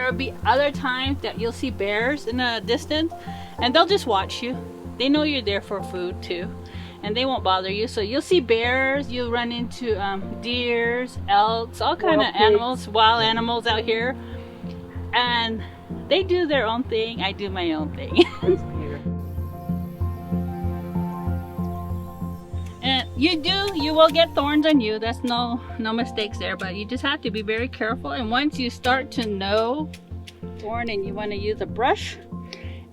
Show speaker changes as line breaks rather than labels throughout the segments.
there'll be other times that you'll see bears in the distance, and they'll just watch you. They know you're there for food too, and they won't bother you. So you'll see bears, you'll run into deers, elks, all kind of animals, wild animals out here, and they do their own thing. I do my own thing. And you will get thorns on you. That's no mistakes there, but you just have to be very careful. And once you start to know thorn and you want to use a brush,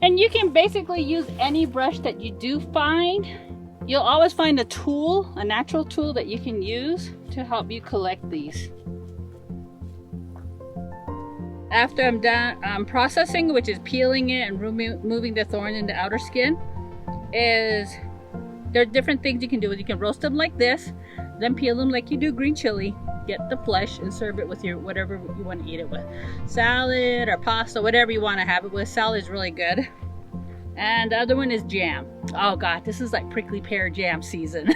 and you can basically use any brush that you do find. You'll always find a tool, a natural tool that you can use to help you collect these. After I'm done processing, which is peeling it and removing the thorn in the outer skin, there are different things you can do. You can roast them like this, then peel them like you do green chili, get the flesh and serve it with your whatever you want to eat it with. Salad or pasta, whatever you want to have it with. Salad is really good. And the other one is jam. Oh God, this is like prickly pear jam season.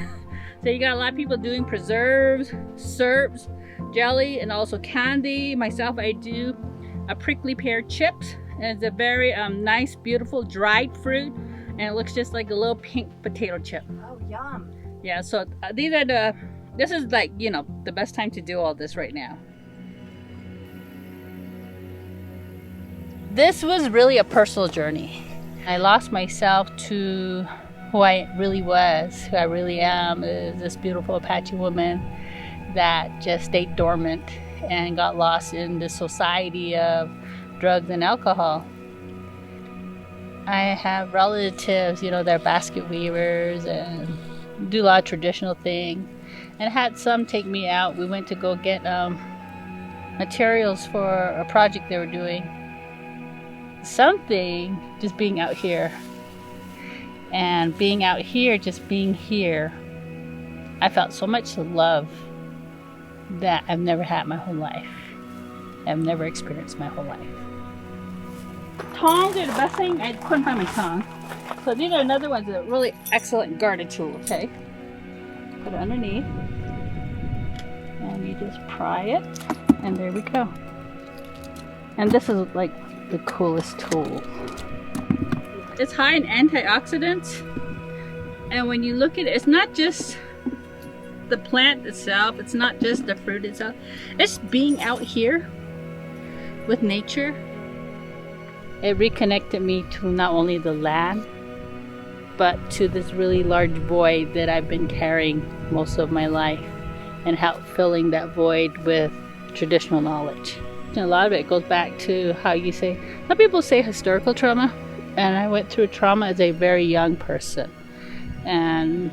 So you got a lot of people doing preserves, syrups, jelly, and also candy. Myself, I do a prickly pear chips. And it's a very nice, beautiful dried fruit. And it looks just like a little pink potato chip.
Oh, yum.
Yeah, so this is like, you know, the best time to do all this right now. This was really a personal journey. I lost myself to who I really was, who I really am, is this beautiful Apache woman that just stayed dormant and got lost in the society of drugs and alcohol. I have relatives, you know, they're basket weavers and do a lot of traditional things, and had some take me out. We went to go get materials for a project they were doing. Something just being out here, and being out here, just being here, I felt so much love that I've never had my whole life. I've never experienced my whole life. Tongs are the best thing. I couldn't find my tongs. So these are another ones that are really excellent garden tool, okay? Put it underneath. And you just pry it. And there we go. And this is like the coolest tool. It's high in antioxidants. And when you look at it, it's not just the plant itself. It's not just the fruit itself. It's being out here with nature. It reconnected me to not only the land, but to this really large void that I've been carrying most of my life, and help filling that void with traditional knowledge. And a lot of it goes back to how you say, some people say historical trauma, and I went through trauma as a very young person. And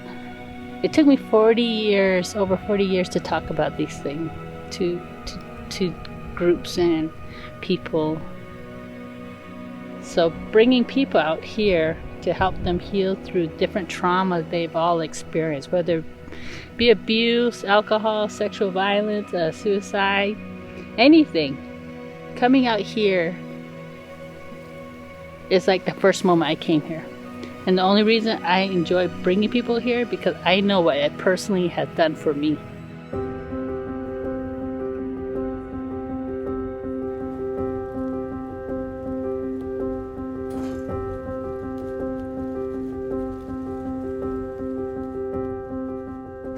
it took me over 40 years to talk about these things to groups and people. So bringing people out here to help them heal through different traumas they've all experienced, whether it be abuse, alcohol, sexual violence, suicide, anything. Coming out here is like the first moment I came here. And the only reason I enjoy bringing people here because I know what it personally has done for me.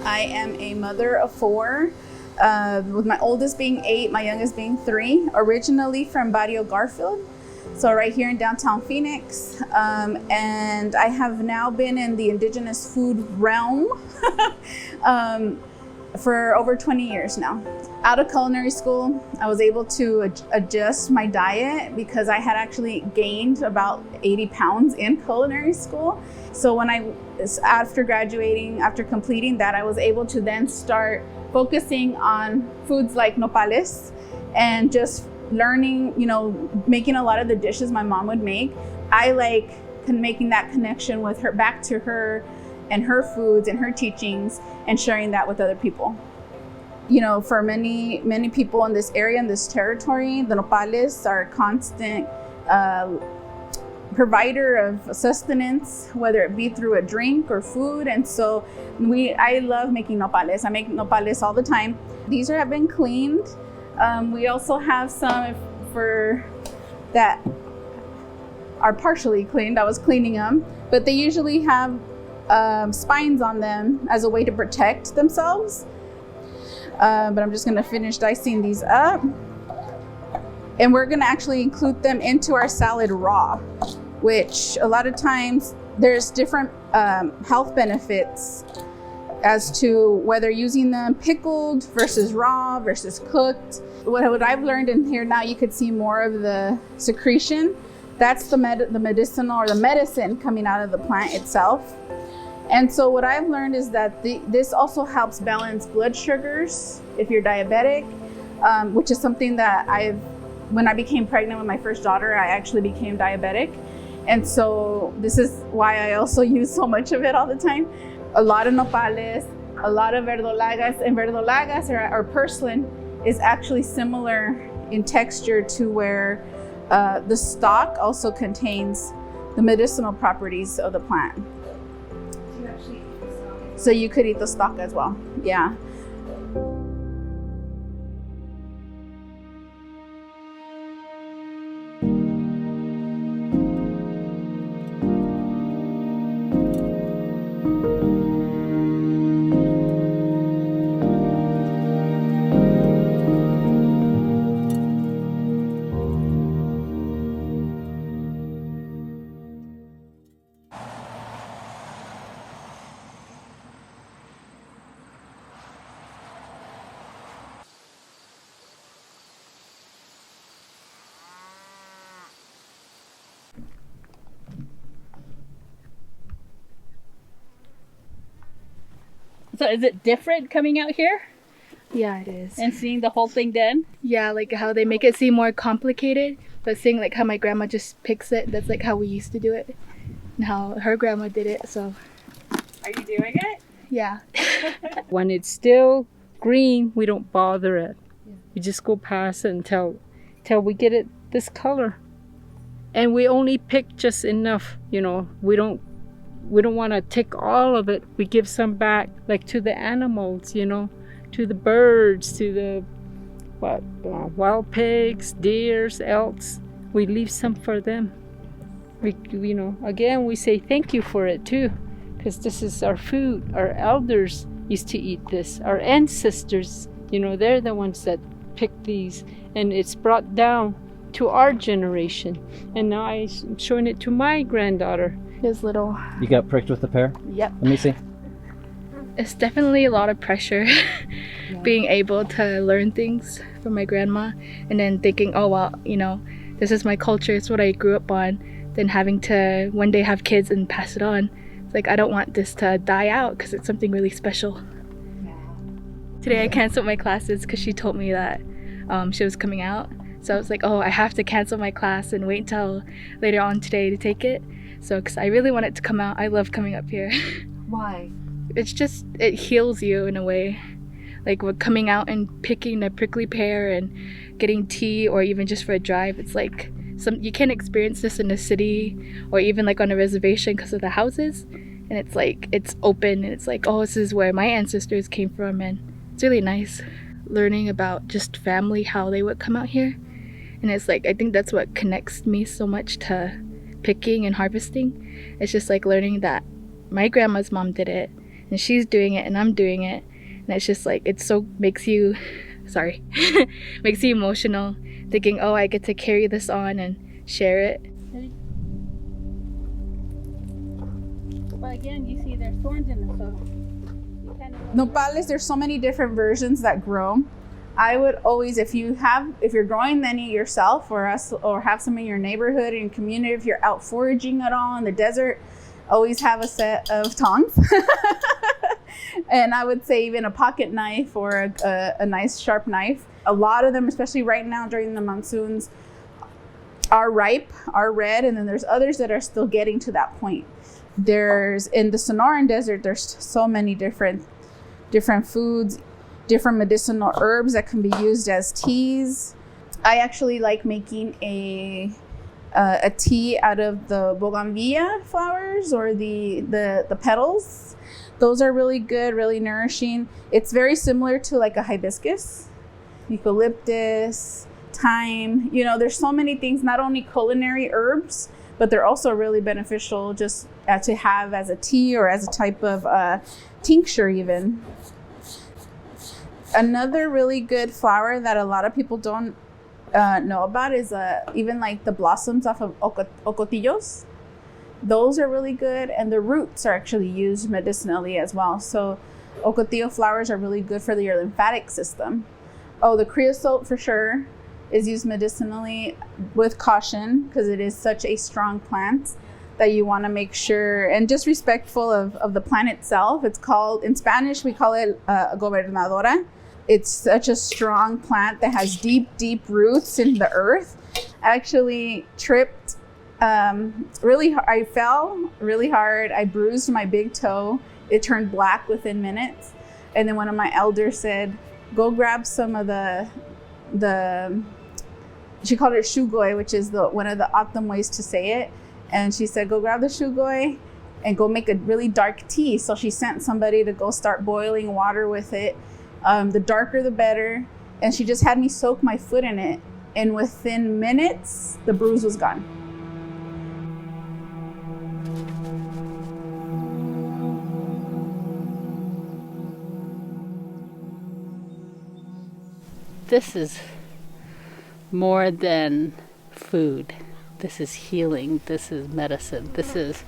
I am a mother of 4, with my oldest being 8, my youngest being 3, originally from Barrio Garfield, so right here in downtown Phoenix, and I have now been in the indigenous food realm for over 20 years now. Out of culinary school, I was able to adjust my diet because I had actually gained about 80 pounds in culinary school. So after graduating, after completing that, I was able to then start focusing on foods like nopales and just learning, you know, making a lot of the dishes my mom would make. I like making that connection with her, back to her and her foods and her teachings, and sharing that with other people. You know, for many people in this area, in this territory, the nopales are a constant provider of sustenance, whether it be through a drink or food. And so I love making nopales. I make nopales all the time. These have been cleaned. We also have some for that are partially cleaned. I was cleaning them, but they usually have spines on them as a way to protect themselves. But I'm just gonna finish dicing these up. And we're gonna actually include them into our salad raw, which a lot of times there's different health benefits as to whether using them pickled versus raw versus cooked. What I've learned in here now, you could see more of the secretion. That's the medicinal or the medicine coming out of the plant itself. And so what I've learned is that this also helps balance blood sugars if you're diabetic, which is something that when I became pregnant with my first daughter, I actually became diabetic. And so this is why I also use so much of it all the time. A lot of nopales, a lot of verdolagas, and verdolagas or purslane is actually similar in texture to where the stalk also contains the medicinal properties of the plant. So you could eat the stalk as well, yeah.
So is it different coming out here
Yeah, it is.
and seeing the whole thing done?
Yeah, like how they make it seem more complicated, but seeing like how my grandma just picks it, that's like how we used to do it and how her grandma did it. So
Are you doing it?
yeah.
When it's still green, we don't bother it. We just go past it until we get it this color. And we only pick just enough, you know. We don't want to take all of it. We give some back, like to the animals, you know, to the birds, to the wild pigs, deers, elks. We leave some for them. We, you know, again, we say thank you for it too, because this is our food. Our elders used to eat this. Our ancestors, you know, they're the ones that picked these, and it's brought down to our generation. And now I'm showing it to my granddaughter.
There's little.
You got pricked with the pear?
Yep.
Let me see.
It's definitely a lot of pressure being able to learn things from my grandma and then thinking, oh, well, you know, this is my culture, it's what I grew up on. Then having to one day have kids and pass it on. It's like, I don't want this to die out because it's something really special. Today I canceled my classes because she told me that she was coming out. So I was like, oh, I have to cancel my class and wait until later on today to take it. So, because I really want it to come out. I love coming up here.
Why?
It's just, it heals you in a way. Like with coming out and picking a prickly pear and getting tea or even just for a drive. It's like, you can't experience this in a city or even like on a reservation because of the houses. And it's like, it's open and it's like, oh, this is where my ancestors came from. And it's really nice learning about just family, how they would come out here. And it's like, I think that's what connects me so much to picking and harvesting. It's just like learning that my grandma's mom did it and she's doing it and I'm doing it. And it's just like, it so makes you, makes you emotional thinking, oh, I get to carry this on and share it.
But again, you see there's thorns in them, so you kind of...
Nopales, there's so many different versions that grow. I would always, if you're growing any yourself or have some in your neighborhood, in your community, if you're out foraging at all in the desert, always have a set of tongs. And I would say even a pocket knife or a nice sharp knife. A lot of them, especially right now during the monsoons, are ripe, are red, and then there's others that are still getting to that point. In the Sonoran Desert, there's so many different foods, different medicinal herbs that can be used as teas. I actually like making a tea out of the bougainvillea flowers or the petals. Those are really good, really nourishing. It's very similar to like a hibiscus, eucalyptus, thyme. You know, there's so many things, not only culinary herbs, but they're also really beneficial just to have as a tea or as a type of tincture even. Another really good flower that a lot of people don't know about is even like the blossoms off of ocotillos. Those are really good, and the roots are actually used medicinally as well. So ocotillo flowers are really good for your lymphatic system. Oh, the creosote for sure is used medicinally, with caution, because it is such a strong plant that you want to make sure, and just respectful of the plant itself. It's called, in Spanish, we call it gobernadora. It's such a strong plant that has deep, deep roots in the earth. I actually tripped I fell really hard. I bruised my big toe. It turned black within minutes. And then one of my elders said, go grab some of the she called it shugoi, which is one of the O'odham ways to say it. And she said, go grab the shugoi and go make a really dark tea. So she sent somebody to go start boiling water with it. The darker, the better. And she just had me soak my foot in it. And within minutes, the bruise was gone.
This is more than food. This is healing. This is medicine. This is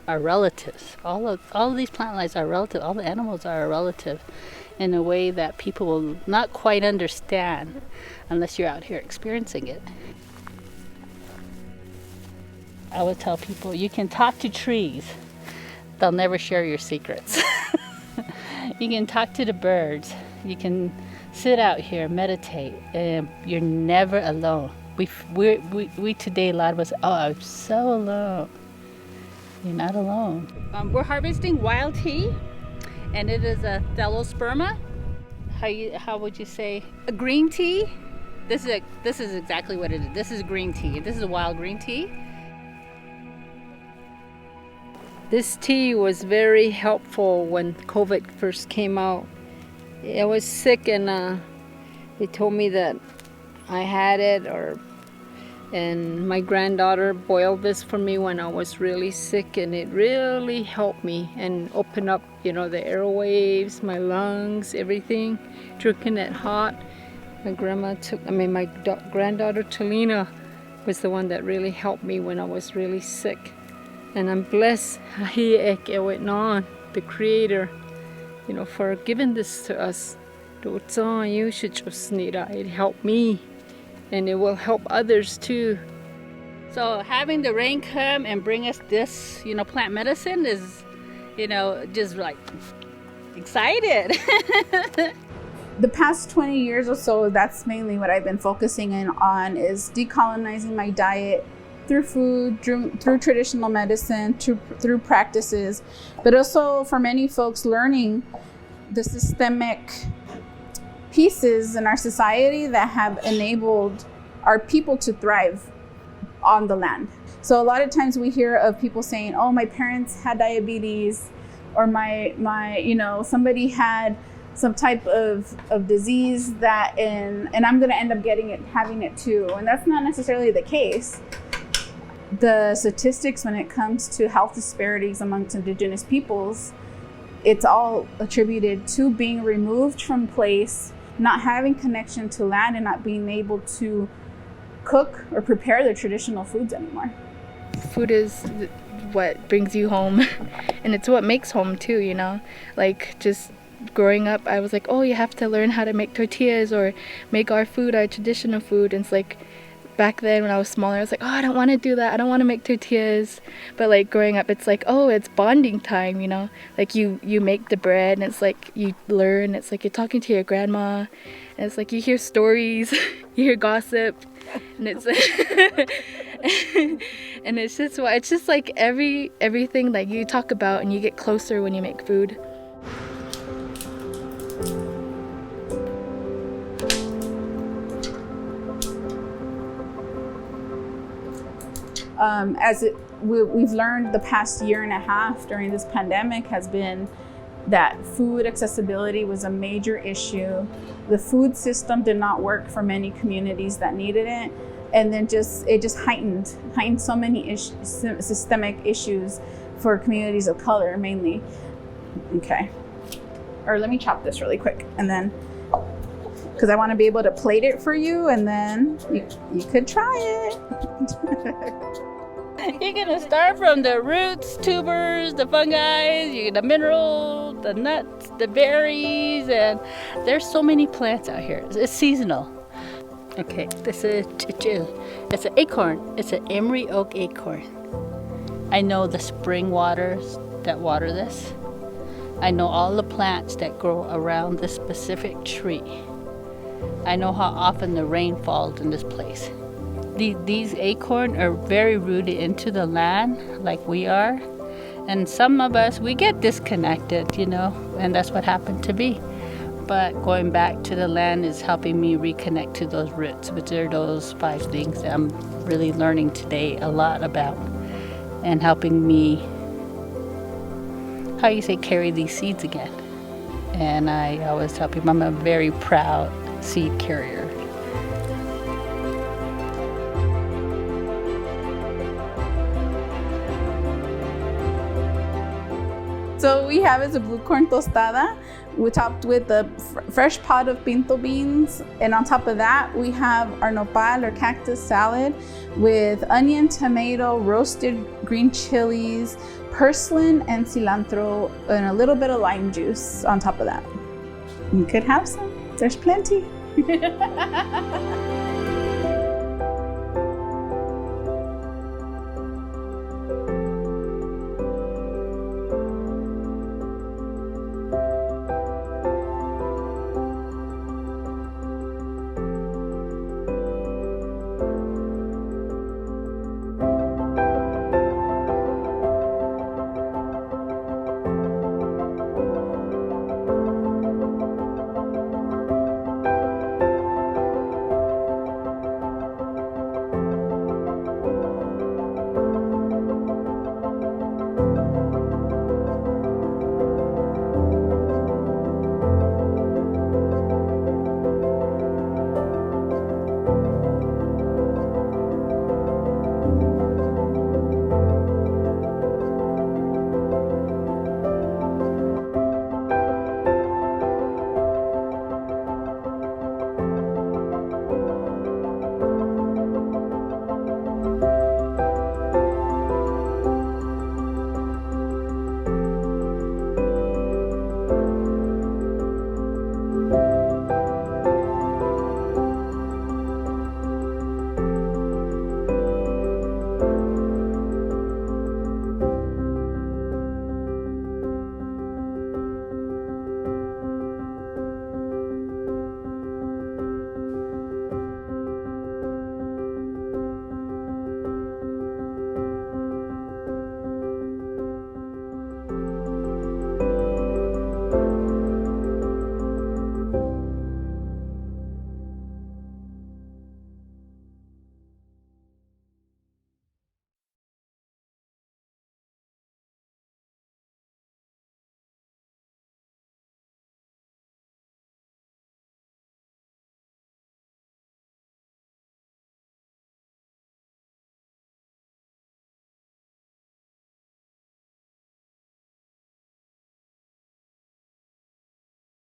our relatives. All of these plant lives are relative. All the animals are a relative in a way that people will not quite understand unless you're out here experiencing it. I would tell people, you can talk to trees. They'll never share your secrets. You can talk to the birds. You can sit out here, meditate, and you're never alone. We today, a lot of us, oh, I'm so alone. You're not alone. We're harvesting wild tea, and it is a Thelosperma. How would you say? A green tea. This is exactly what it is. This is green tea. This is a wild green tea.
This tea was very helpful when COVID first came out. I was sick, and they told me that I had it, and my granddaughter boiled this for me when I was really sick, and it really helped me and opened up, the airwaves, my lungs, everything. Drinking it hot. My granddaughter Talina was the one that really helped me when I was really sick. And I'm blessed, the Creator, for giving this to us. It helped me, and it will help others too.
So having the rain come and bring us this, plant medicine is, just like excited.
The past 20 years or so, that's mainly what I've been focusing on is decolonizing my diet through food, through traditional medicine, through practices, but also for many folks learning the systemic pieces in our society that have enabled our people to thrive on the land. So a lot of times we hear of people saying, oh, my parents had diabetes, or my somebody had some type of disease and I'm gonna end up having it too. And that's not necessarily the case. The statistics when it comes to health disparities amongst indigenous peoples, it's all attributed to being removed from place, not having connection to land, and not being able to cook or prepare their traditional foods anymore.
Food is what brings you home, and it's what makes home too, Like just growing up, I was like, oh, you have to learn how to make tortillas or make our food, our traditional food. And it's like, back then when I was smaller, I was like, oh, I don't want to do that. I don't want to make tortillas. But like growing up, it's like, oh, it's bonding time, Like you make the bread, and it's like you learn. It's like you're talking to your grandma, and it's like you hear stories, you hear gossip, and it's and it's just like everything like you talk about, and you get closer when you make food.
We've learned the past year and a half during this pandemic has been that food accessibility was a major issue. The food system did not work for many communities that needed it. And then it just heightened so many systemic issues for communities of color mainly. Okay. Or let me chop this really quick, and then, because I want to be able to plate it for you, and then you could try it.
You're gonna start from the roots, tubers, the fungi, the mineral, the nuts, the berries, and there's so many plants out here. It's seasonal. Okay, this is it's an acorn. It's an emery oak acorn. I know the spring waters that water this. I know all the plants that grow around this specific tree. I know how often the rain falls in this place. These acorns are very rooted into the land like we are. And some of us, we get disconnected, and that's what happened to me. But going back to the land is helping me reconnect to those roots, which are those 5 things that I'm really learning today a lot about, and helping me, carry these seeds again. And I always tell people I'm a very proud seed carrier.
So we have is a blue corn tostada. We topped with a fresh pod of pinto beans. And on top of that, we have our nopal or cactus salad with onion, tomato, roasted green chilies, purslane, and cilantro, and a little bit of lime juice on top of that. You could have some. There's plenty.